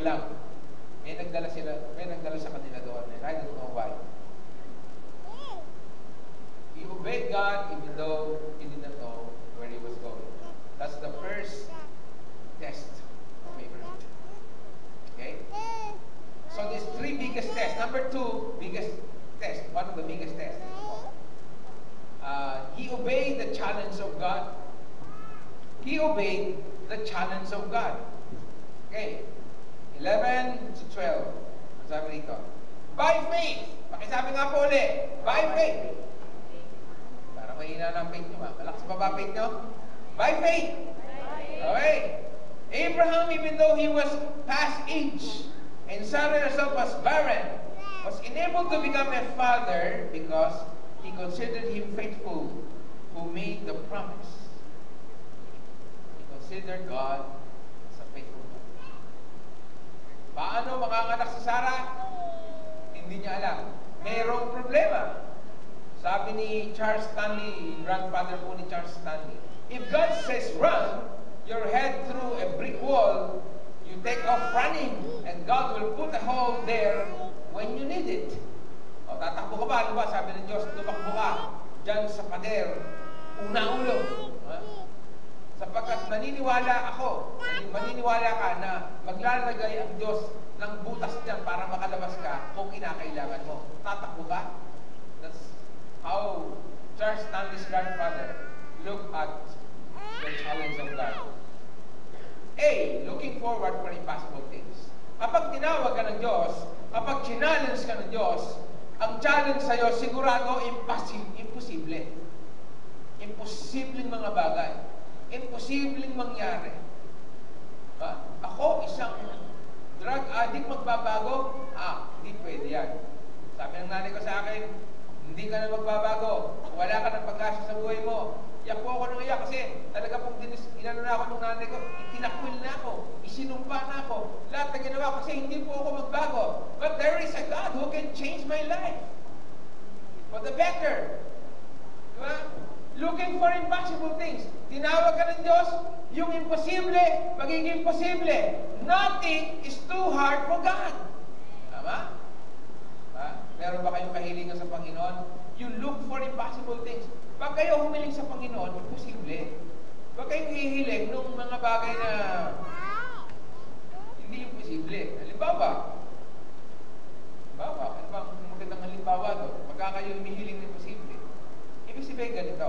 Ito lang. May nagdala sa kanila doon. And I don't know why. He obeyed God even though he didn't know where he was going. That's the first test of Abraham. Okay? So there's three biggest tests. Number two, biggest test. One of the biggest tests. He obeyed the challenge of God. He obeyed the challenge of God. Okay. 11 to 12. Ang sabi rito. By faith. Pakisabi nga po ulit. By faith. Para mahina ng faith nyo. Malakas pa ba faith nyo? By faith. Okay. Abraham, even though he was past age, and Sarah herself was barren, was enabled to become a father because he considered him faithful who made the promise. He considered God as a faithful God. Paano makanganak si Sarah? Hindi niya alam. Mayroong problema. Sabi ni Charles Stanley, grandfather po ni Charles Stanley, if God says run, your head through a brick wall, you take off running, and God will put a hole there when you need it. O, tatakbo ka ba? Ano ba? Sabi ng Diyos, tumakbo ka dyan sa pader. Una ulo. Sapagkat maniniwala ka na maglalagay ang Diyos ng butas dyan para makalabas ka kung kinakailangan mo. Tatakbo ka? That's how Charles Stanley's grandfather looked at the challenge of God. A, looking forward for impossible things. Kapag tinawag ka ng Diyos, kapag challenge ka ng Diyos, ang challenge sa'yo, sigurado, imposible. Imposibleng mga bagay. Imposibleng mangyari. Ako, isang drug addict, magbabago? Hindi pwede yan. Sabi ng nanay ko sa akin, hindi ka na magbabago. Wala ka ng pag-asa sa buhay mo. Iyak po ako nung iyak kasi talaga pong inano na ako nung nanay ko, itinakwil na ako, isinumpa na ako. Lahat na ginawa kasi hindi po ako magbago. But there is a God who can change my life for the better. Diba? Looking for impossible things. Tinawag ka ng Diyos, yung imposible, magiging posible. Nothing is too hard for God. Tama? Meron ba kayong kahilingan sa Panginoon? You look for impossible things. Pag kayo humiling sa Panginoon, imposible. Pag kayo hihiling ng mga bagay na hindi imposible. Halimbawa, ano bang magandang halimbawa doon? Pagka kayo humihiling ng imposible. Ibig sabihin ganito.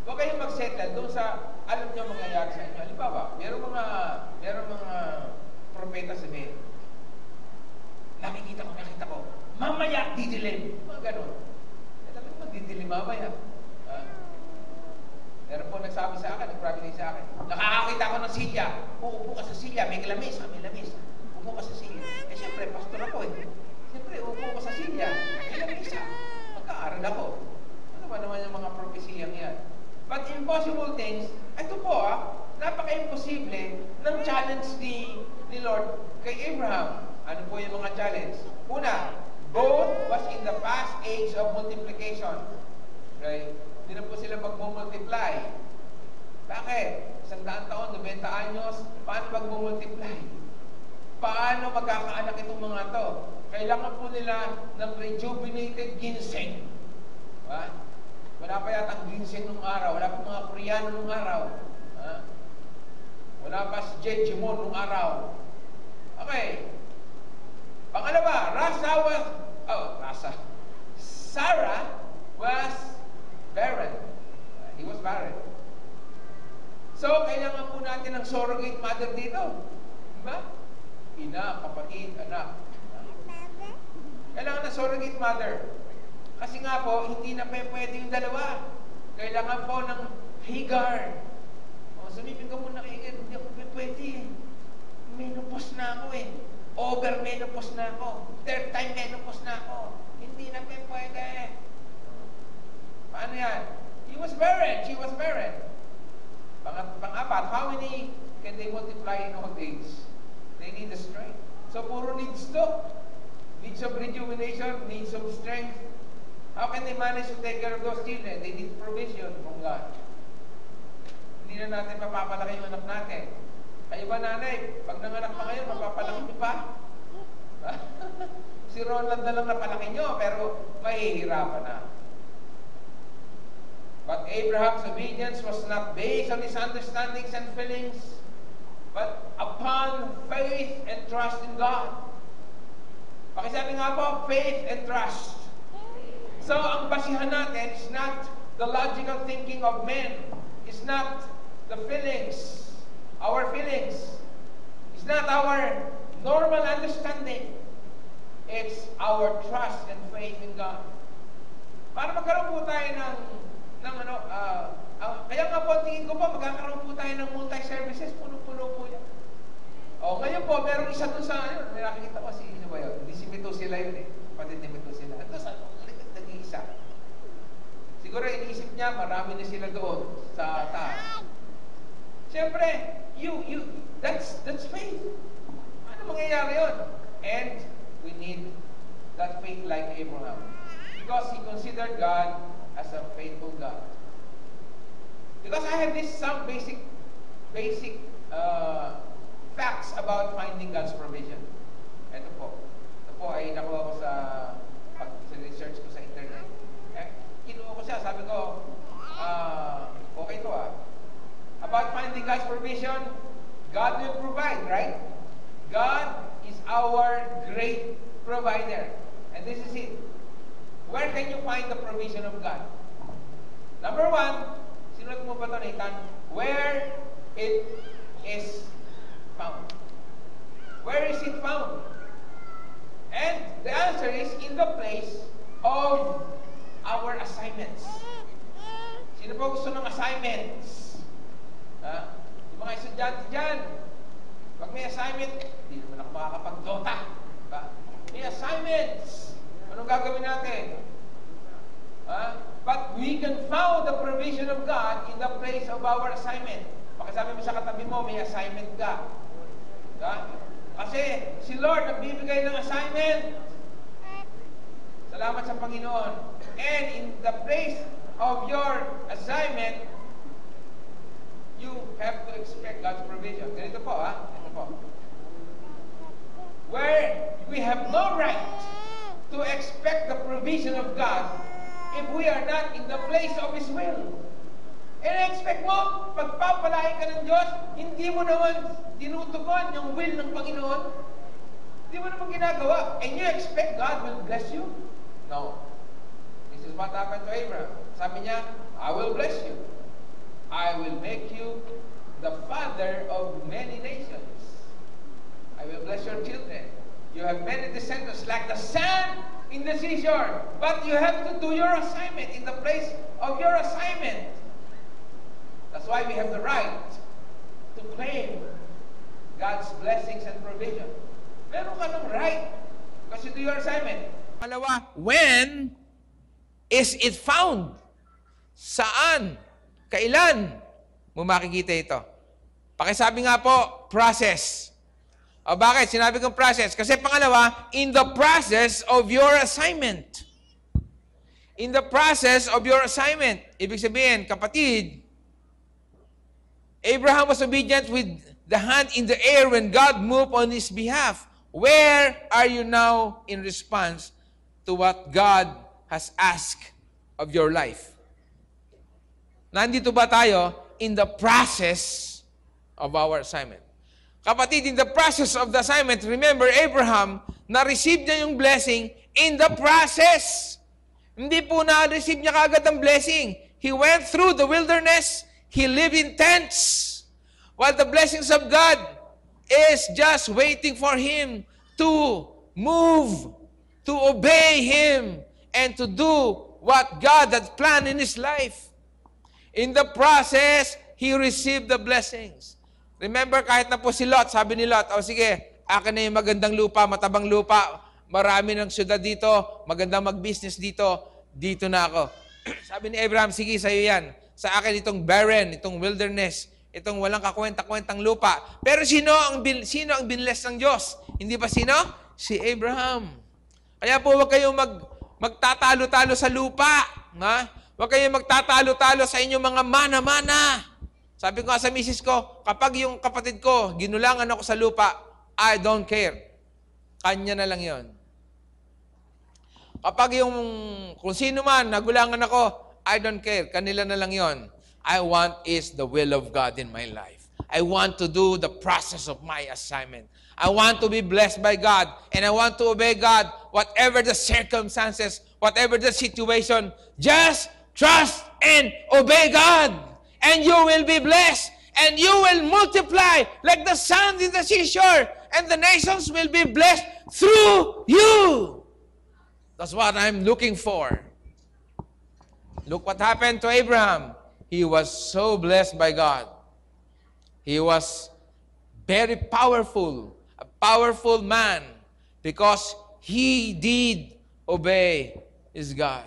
Huwag kayong mag-settle doon sa alam niyo mangyayari sa inyo. Halimbawa, meron mga propeta sabihin, nakita ko, mamaya didilim. Mga ganun. Talagang magdidilim mamaya. Meron po nagsabi sa akin, nag-promise sa akin, nakakakita ko ng silya. Uupo ka sa silya, may lamesa. Upo ka sa silya. Siyempre, pastor ako Siyempre, upo ka sa silya, may lamesa. Magkaaral ako. Ano ba naman yung mga propesiyang yan? But impossible things, ito po napaka-imposible ng challenge ni Lord kay Abraham. Ano po yung mga challenge? Una, both was in the past age of multiplication. Right? Hindi na po sila mag-multiply. Bakit? 100 taon, 90 anyos, paano mag-multiply? Paano magkakaanak itong mga to? Kailangan po nila ng rejuvenated ginseng. Wala pa yata ang ginseng nung araw. Wala pa mga Koreano nung araw. Wala pa si Jejimon nung araw. Okay. Pangalawa, Sarah was barren. He was barren. So, kailangan po natin ng surrogate mother dito. Diba? Ina, kapatid, anak. Kailangan ng surrogate mother. Kasi nga po, hindi na pwede yung dalawa. Kailangan po ng Hagar. Sumipin ka muna kay Hagar, hindi ako pwede. Menopause na ako Over-menopause na ako. Third time menopause na ako. Hindi na pwede. Paano yan? He was barren. She was barren. Pang-apat, how many can they multiply in old age? They need the strength. So, puro needs to. Needs of rejuvenation, needs of strength. How can they manage to take care of those children? They need provision from God. Hindi na natin mapapalaki yung anak natin. Kayo ba nanay, pag nanganak pa kayo, mapapalaki niyo pa? Si Ronald na lang napalaki niyo, pero mahihirapan na. But Abraham's obedience was not based on his understandings and feelings, but upon faith and trust in God. Pakisabi nga po, faith and trust. So, ang basihan natin is not the logical thinking of men. It's not the feelings, our feelings. It's not our normal understanding. It's our trust and faith in God. Para magkaroon po tayo ng kaya nga po, tingin ko po, magkakaroon po tayo ng multi-services, puno-puno po yan. Ngayon po, meron isa doon sa, may nakikita ko sino ba yun? Hindi si Metusela yun eh. Kapatid ni Metusela. Ito sa nag-iisa. Siguro iniisip niya, marami na sila doon sa taas. Siyempre, that's faith. Ano mangyayari yun? And we need that faith like Abraham. Because he considered God as a faithful God. Because I have some basic facts about finding God's provision. Ito po ay nakuha ko sa research ko sa internet. Kinuha ko siya, sabi ko, okay to About finding God's provision, God will provide, right? God is our great provider. And this is it. Where can you find the provision of God? Number one, sinulat mo ba ito, Nathan? Where it is found. Where is it found? And the answer is in the place of our assignments. Sino po gusto ng assignments? Yung mga estudyante dyan, pag may assignment, hindi naman ako makakapag-dota. May assignments. Anong gagawin natin? But we can find the provision of God in the place of our assignment. Pakisabi mo sa katabi mo, may assignment ka. Kasi si Lord nagbibigay ng assignment. Salamat sa Panginoon. And in the place of your assignment, you have to expect God's provision. Ganito po, Ito po. Where we have no right to expect the provision of God if we are not in the place of His will. And expect mo, pagpapalain ka ng Diyos, hindi mo naman tinutugon yung will ng Panginoon. Hindi mo naman ginagawa. And you expect God will bless you? No. This is what happened to Abraham. Sabi niya, I will bless you. I will make you the father of many nations. I will bless your children. You have many descendants like the sand in the seashore. But you have to do your assignment in the place of your assignment. That's why we have the right to claim God's blessings and provision. Meron ka ng right because you do your assignment. Pangalawa, when is it found? Saan? Kailan mo makikita ito? Pakisabi nga po, process. O bakit? Sinabi kong process. Kasi pangalawa, in the process of your assignment. In the process of your assignment. Ibig sabihin, kapatid, Abraham was obedient with the hand in the air when God moved on his behalf. Where are you now in response to what God has asked of your life? Nandito ba tayo in the process of our assignment? Kapatid, in the process of the assignment, remember Abraham, na-receive niya yung blessing in the process. Hindi po na-receive niya kagad ang blessing. He went through the wilderness. He lived in tents. While the blessings of God is just waiting for him to move, to obey Him, and to do what God had planned in his life. In the process, he received the blessings. Remember, kahit na po si Lot, sabi ni Lot, sige, akin na yung magandang lupa, matabang lupa, marami ng syudad dito, magandang mag-business dito, dito na ako. Sabi ni Abraham, sige, sa'yo yan. Sa akin itong barren, itong wilderness, itong walang kakwenta-kwentang lupa. Pero sino ang binless ng Diyos? Hindi ba sino? Si Abraham. Kaya po huwag kayong magtatalo-talo sa lupa. Huwag kayong magtatalo-talo sa inyong mga mana-mana. Sabi ko nga sa misis ko, kapag yung kapatid ko, ginulangan ako sa lupa, I don't care. Kanya na lang yon. Kapag yung kung sino man, nagulangan ako, I don't care. Kanila na lang yon. I want is the will of God in my life. I want to do the process of my assignment. I want to be blessed by God, and I want to obey God, whatever the circumstances, whatever the situation. Just trust and obey God, and you will be blessed, and you will multiply like the sand in the seashore, and the nations will be blessed through you. That's what I'm looking for. Look what happened to Abraham. He was so blessed by God. He was very powerful, a powerful man, because he did obey his God.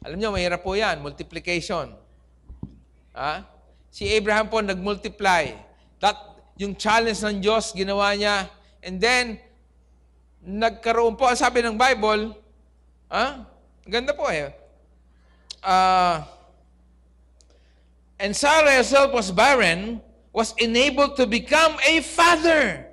Alam niyo, mahirap po yan, multiplication. Si Abraham po nag-multiply. Yung challenge ng Diyos, ginawa niya. And then, nagkaroon po, sabi ng Bible, ganda po eh. And Sarah herself was barren, was enabled to become a father,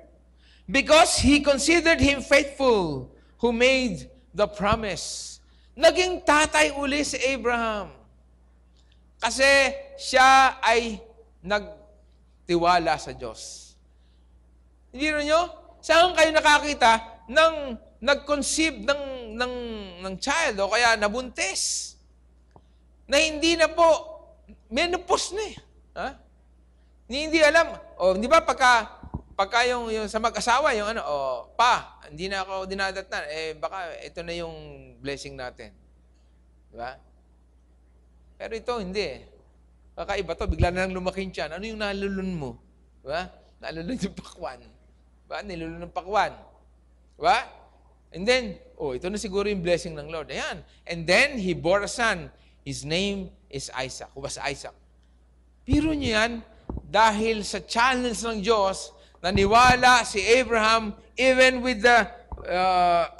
because he considered him faithful who made the promise. Naging tatay uli si Abraham. Kasi siya ay nagtiwala sa Diyos. Hindi rin nyo? Saan kayo nakakita ng nag-conceive ng child o kaya nabuntis? Na hindi na po menopause na eh. Hindi alam. O, di ba pagka yung sa mag-asawa, yung hindi na ako dinadatnan, baka ito na yung blessing natin. Di ba? Pero ito, hindi eh. Kakaiba to, bigla na lang lumaking tiyan. Ano yung nalulun mo? Di ba? Nalulun yung pakwan. Di ba? Nilulun ng pakwan. Di ba? And then, ito na siguro yung blessing ng Lord. Ayan. And then, he bore a son. His name is Isaac. Who was Isaac? Pero niyo yan, dahil sa challenge ng Diyos, naniwala si Abraham even with the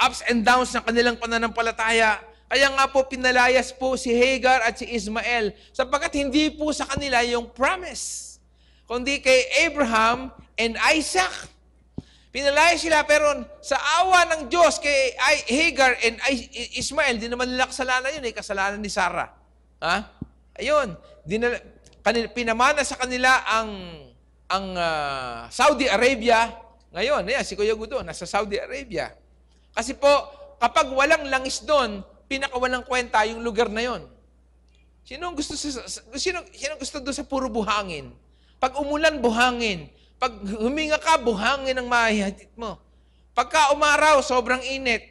ups and downs ng kanilang pananampalataya. Kaya nga po, pinalayas po si Hagar at si Ismael sapagkat hindi po sa kanila yung promise, kundi kay Abraham and Isaac. Pinalayas sila, pero sa awa ng Diyos kay Hagar and Ismael, di naman nila kasalanan yun, kasalanan ni Sarah. Ayun, pinamana sa kanila ang Saudi Arabia. Ngayon, si Kuya Gudo, nasa Saudi Arabia. Kasi po, kapag walang langis doon, pinakawalang kwenta yung lugar na yon. Sino gusto doon sa puro buhangin? Pag umulan, buhangin. Pag huminga ka, buhangin ang mahihatid mo. Pagka umaraw, sobrang init.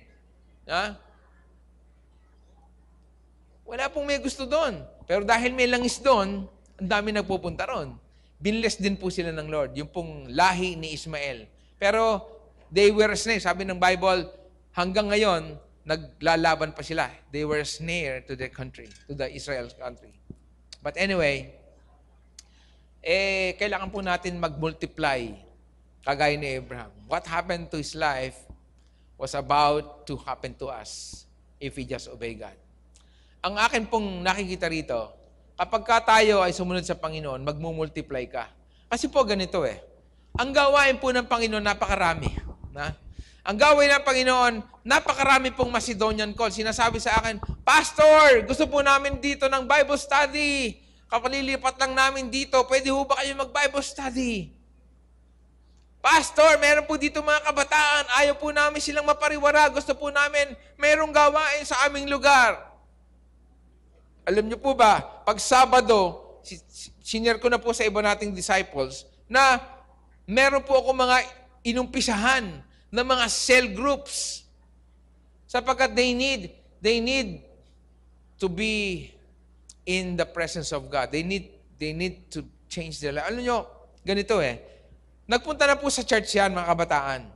Wala pong may gusto doon. Pero dahil may langis doon, ang dami nagpupunta ron. Binless din po sila ng Lord, yung pong lahi ni Ismael. Pero they were a snare. Sabi ng Bible, hanggang ngayon, naglalaban pa sila. They were a snare to their country, to the Israel country. But anyway, kailangan po natin mag-multiply kagaya ni Abraham. What happened to his life was about to happen to us if we just obey God. Ang akin pong nakikita rito, kapag tayo ay sumunod sa Panginoon, magmumultiply ka. Kasi po ganito ang gawain po ng Panginoon napakarami. Ang gawain ng Panginoon, napakarami pong Macedonian call. Sinasabi sa akin, Pastor, gusto po namin dito ng Bible study. Kapalilipat lang namin dito, pwede ho ba kayo mag-Bible study? Pastor, meron po dito mga kabataan, ayaw po namin silang mapariwara, gusto po namin merong gawain sa aming lugar. Alam niyo po ba, pag Sabado, senior ko na po sa iba nating disciples, na meron po ako mga inumpisahan na mga cell groups. Sapagkat they need to be in the presence of God. They need to change their life. Alam nyo, ganito nagpunta na po sa church yan, mga kabataan.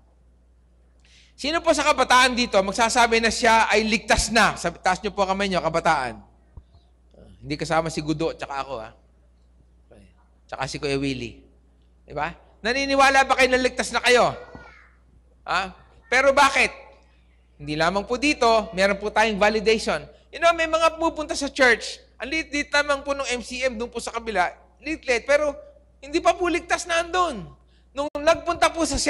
Sino po sa kabataan dito, magsasabi na siya ay ligtas na? Taas nyo po kamay nyo, kabataan. Hindi kasama si Gudo, tsaka ako, tsaka si Kuya Willie. Diba? Naniniwala ba kayo na ligtas na kayo? Pero bakit? Hindi lamang po dito, meron po tayong validation. May mga pupunta sa church, ang liit-liit lamang po ng MCM doon po sa kabila, leaflet, pero hindi pa po ligtas na andun. Nung nagpunta po sa